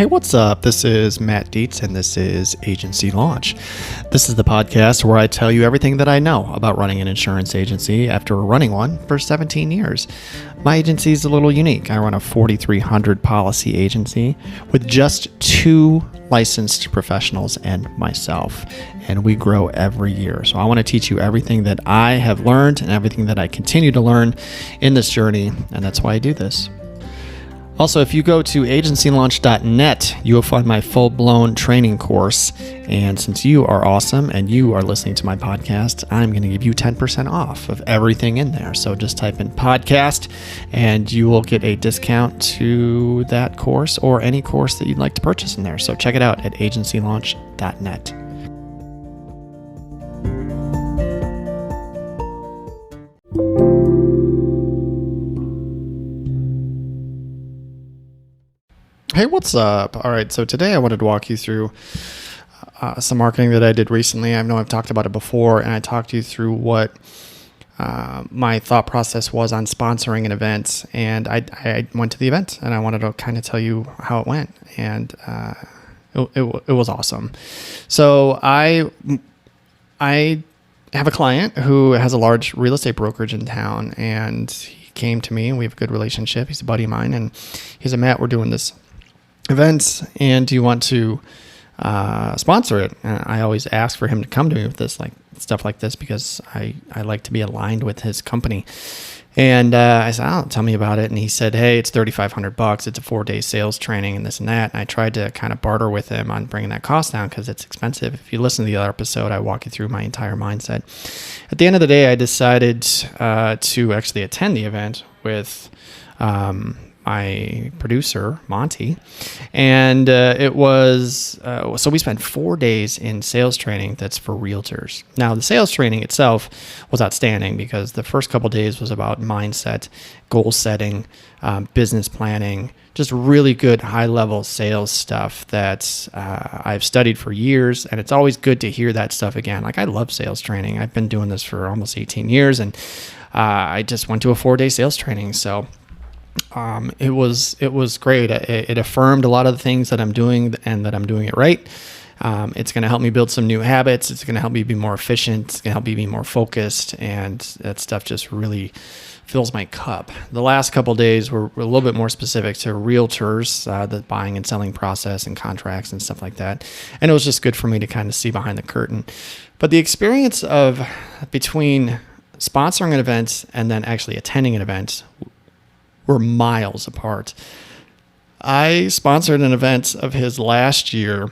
Hey, what's up? This is Matt Dietz, and this is Agency Launch. This is the podcast where I tell you everything that I know about running an insurance agency after running one for 17 years. My agency is a little unique. I run a 4,300 policy agency with just 2 licensed professionals and myself, and we grow every year. So I want to teach you everything that I have learned and everything that I continue to learn in this journey, and that's why I do this. Also, if you go to agencylaunch.net, you will find my full-blown training course. And since you are awesome and you are listening to my podcast, I'm going to give you 10% off of everything in there. So just type in podcast and you will get a discount to that course or any course that you'd like to purchase in there. So check it out at agencylaunch.net. Hey, what's up? All right, so today I wanted to walk you through some marketing that I did recently. I know I've talked about it before, and I talked you through what my thought process was on sponsoring an event. And I went to the event, and I wanted to kind of tell you how it went, and it was awesome. So I have a client who has a large real estate brokerage in town, and he came to me, and we have a good relationship. He's a buddy of mine, and he said, Matt, we're doing this events, and do you want to sponsor it? And I always ask for him to come to me with this, like stuff like this, because I like to be aligned with his company. And I said, oh, tell me about it. And he said, hey, it's $3,500. It's a 4-day sales training and this and that. And I tried to kind of barter with him on bringing that cost down because it's expensive. If you listen to the other episode, I walk you through my entire mindset. At the end of the day, I decided to actually attend the event with my producer, Monty. And it was, so we spent 4 days in sales training that's for realtors. Now, the sales training itself was outstanding because the first couple of days was about mindset, goal setting, business planning, just really good high-level sales stuff that I've studied for years. And it's always good to hear that stuff again. Like, I love sales training. I've been doing this for almost 18 years, and I just went to a 4-day sales training. So it was great. It affirmed a lot of the things that I'm doing and that I'm doing it right. It's going to help me build some new habits. It's going to help me be more efficient. It's going to help me be more focused. And that stuff just really fills my cup. The last couple of days were a little bit more specific to realtors, the buying and selling process and contracts and stuff like that. And it was just good for me to kind of see behind the curtain. But the experience of between sponsoring an event and then actually attending an event were miles apart. I sponsored an event of his last year,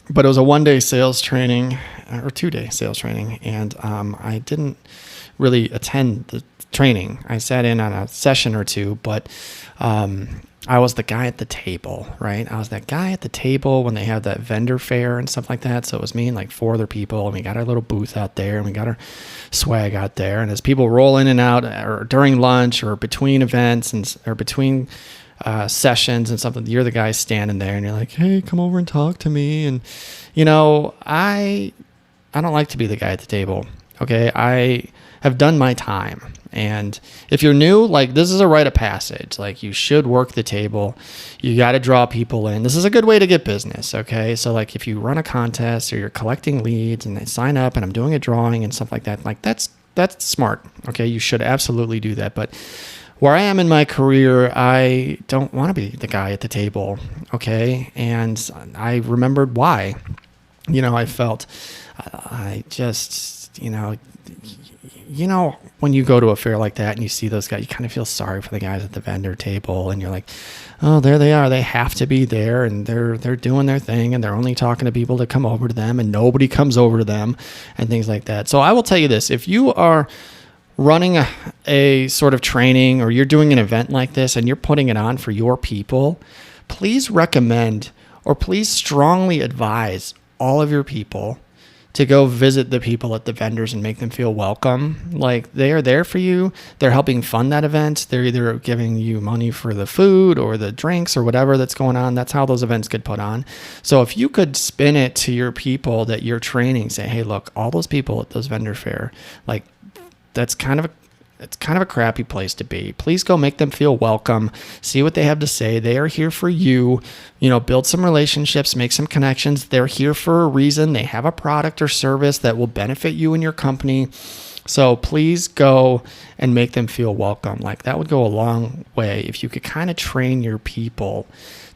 but it was a 1-day sales training or 2-day sales training. And I didn't really attend the training. I sat in on a session or two, but I was the guy at the table, right? I was that guy at the table when they have that vendor fair and stuff like that. So it was me and like 4 other people, and we got our little booth out there, and we got our swag out there. And as people roll in and out, or during lunch, or between events, or between sessions and something, you're the guy standing there, and you're like, "Hey, come over and talk to me." And you know, I don't like to be the guy at the table. Okay, I have done my time. And if you're new, like, this is a rite of passage. Like, you should work the table. You got to draw people in. This is a good way to get business. Okay. So like, if you run a contest or you're collecting leads and they sign up and I'm doing a drawing and stuff like that, like that's smart. Okay. You should absolutely do that. But where I am in my career, I don't want to be the guy at the table. Okay. And I remembered why, I felt, I just, when you go to a fair like that and you see those guys, you kind of feel sorry for the guys at the vendor table, and you're like, oh, there they are. They have to be there, and they're doing their thing, and they're only talking to people that come over to them, and nobody comes over to them, and things like that. So I will tell you this: if you are running a sort of training, or you're doing an event like this and you're putting it on for your people, please recommend, or please strongly advise all of your people to go visit the people at the vendors and make them feel welcome. Like, they are there for you. They're helping fund that event. They're either giving you money for the food or the drinks or whatever that's going on. That's how those events get put on. So if you could spin it to your people that you're training, say, hey, look, all those people at those vendor fair, like, that's kind of it's kind of a crappy place to be. Please go make them feel welcome. See what they have to say. They are here for you. Build some relationships, make some connections. They're here for a reason. They have a product or service that will benefit you and your company. So please go and make them feel welcome. Like, that would go a long way if you could kind of train your people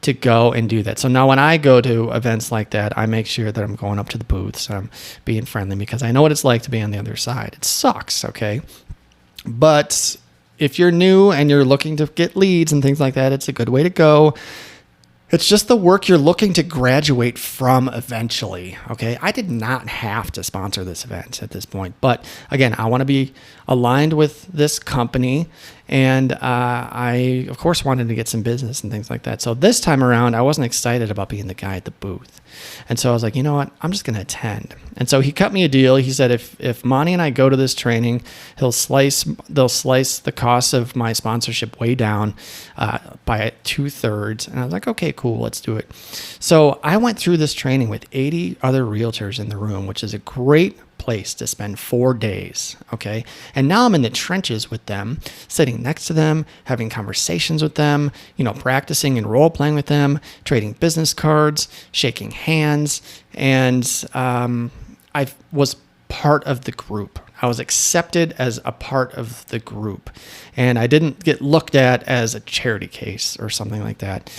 to go and do that. So now when I go to events like that, I make sure that I'm going up to the booths and I'm being friendly, because I know what it's like to be on the other side. It sucks, okay? But if you're new and you're looking to get leads and things like that, it's a good way to go. It's just the work you're looking to graduate from eventually, okay? I did not have to sponsor this event at this point. But again, I want to be aligned with this company. And I, of course, wanted to get some business and things like that. So this time around, I wasn't excited about being the guy at the booth. And so I was like, you know what? I'm just going to attend. And so he cut me a deal. He said, if Monty and I go to this training, they'll slice the cost of my sponsorship way down by 2/3. And I was like, okay, cool, let's do it. So I went through this training with 80 other realtors in the room, which is a great place to spend 4 days. Okay. And now I'm in the trenches with them, sitting next to them, having conversations with them, practicing and role playing with them, trading business cards, shaking hands. And I was part of the group. I was accepted as a part of the group, and I didn't get looked at as a charity case or something like that.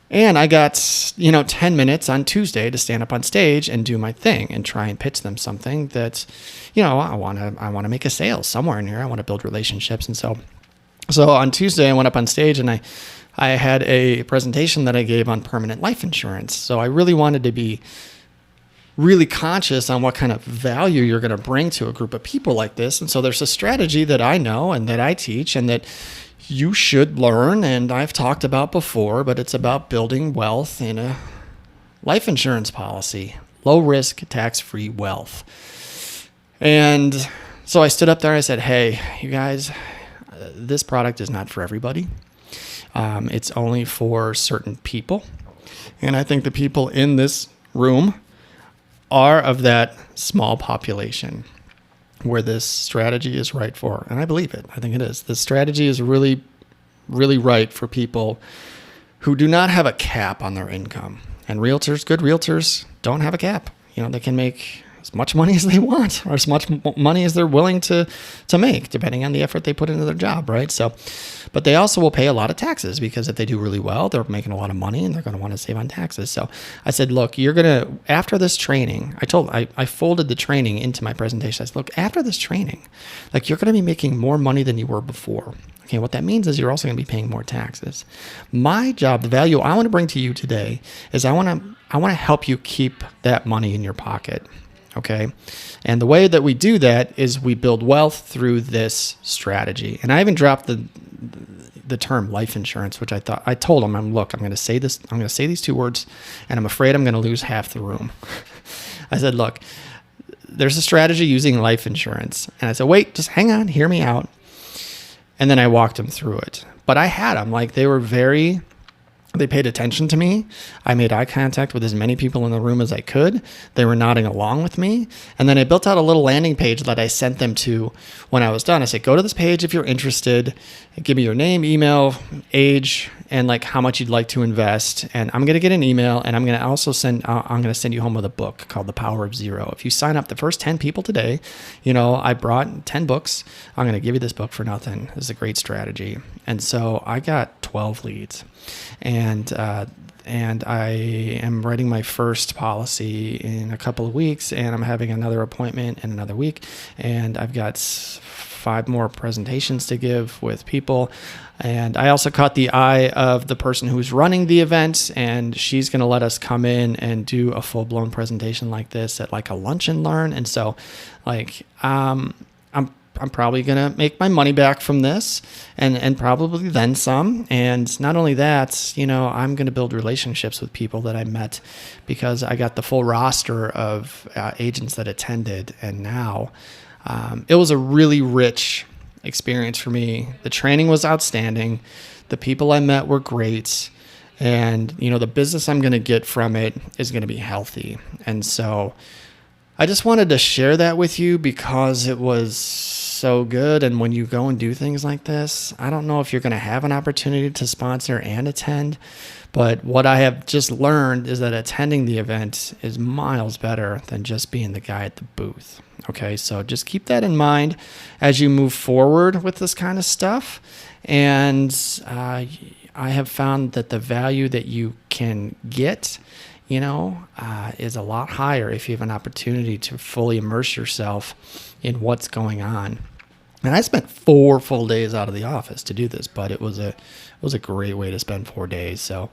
And I got, 10 minutes on Tuesday to stand up on stage and do my thing and try and pitch them something that, I want to make a sale somewhere in here. I want to build relationships. And so on Tuesday, I went up on stage and I had a presentation that I gave on permanent life insurance. So I really wanted to be really conscious on what kind of value you're going to bring to a group of people like this. And so there's a strategy that I know and that I teach and that you should learn, and I've talked about before, but it's about building wealth in a life insurance policy, low risk, tax-free wealth. And so I stood up there, I said, hey, you guys, this product is not for everybody. It's only for certain people. And I think the people in this room are of that small population where this strategy is right for. And I believe it. I think it is. This strategy is really, really right for people who do not have a cap on their income. And realtors, good realtors, don't have a cap. They can make as much money as they want, or as much money as they're willing to make, depending on the effort they put into their job, right? So, but they also will pay a lot of taxes, because if they do really well, they're making a lot of money and they're going to want to save on taxes. So I said, look, after this training, I folded the training into my presentation. I said, look, after this training, you're going to be making more money than you were before. Okay, what that means is you're also going to be paying more taxes. My job, the value I want to bring to you today, is I want to help you keep that money in your pocket. Okay. And the way that we do that is we build wealth through this strategy. And I even dropped the term life insurance, which I told him, I'm going to say this, I'm going to say these two words, and I'm afraid I'm going to lose half the room. I said, look, there's a strategy using life insurance. And I said, wait, just hang on, hear me out. And then I walked them through it. But I had them, they paid attention to me. I made eye contact with as many people in the room as I could. They were nodding along with me. And then I built out a little landing page that I sent them to when I was done. I said, go to this page if you're interested. Give me your name, email, age, and how much you'd like to invest. And I'm going to get an email, and I'm going to also send you home with a book called The Power of Zero. If you sign up the first 10 people today, I brought 10 books. I'm going to give you this book for nothing. This is a great strategy. And so I got 12 leads. And I am writing my first policy in a couple of weeks, and I'm having another appointment in another week, and I've got 5 more presentations to give with people. And I also caught the eye of the person who's running the event, and she's going to let us come in and do a full-blown presentation like this at a lunch and learn. And so I'm probably going to make my money back from this and probably then some. And not only that, I'm going to build relationships with people that I met, because I got the full roster of agents that attended. And now it was a really rich experience for me. The training was outstanding. The people I met were great. And, the business I'm going to get from it is going to be healthy. And so I just wanted to share that with you, because it was so good. And when you go and do things like this, I don't know if you're going to have an opportunity to sponsor and attend, but what I have just learned is that attending the event is miles better than just being the guy at the booth. Okay, so just keep that in mind as you move forward with this kind of stuff. And I have found that the value that you can get, is a lot higher if you have an opportunity to fully immerse yourself in what's going on. And I spent 4 full days out of the office to do this, but it was a great way to spend 4 days. So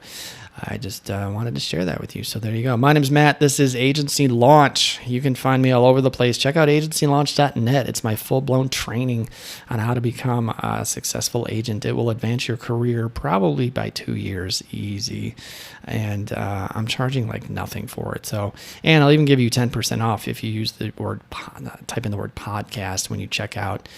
I just wanted to share that with you. So there you go. My name's Matt. This is Agency Launch. You can find me all over the place. Check out agencylaunch.net. It's my full-blown training on how to become a successful agent. It will advance your career probably by 2 years easy. And I'm charging like nothing for it. And I'll even give you 10% off if you use the word, type in the word podcast when you check out.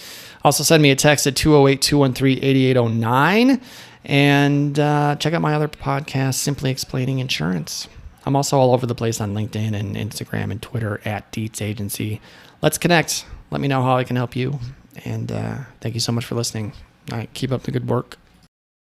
Also send me a text at 208-213-8809. And check out my other podcast, Simply Explaining Insurance. I'm also all over the place on LinkedIn and Instagram and Twitter at Dietz Agency. Let's connect. Let me know how I can help you. And thank you so much for listening. All right, keep up the good work.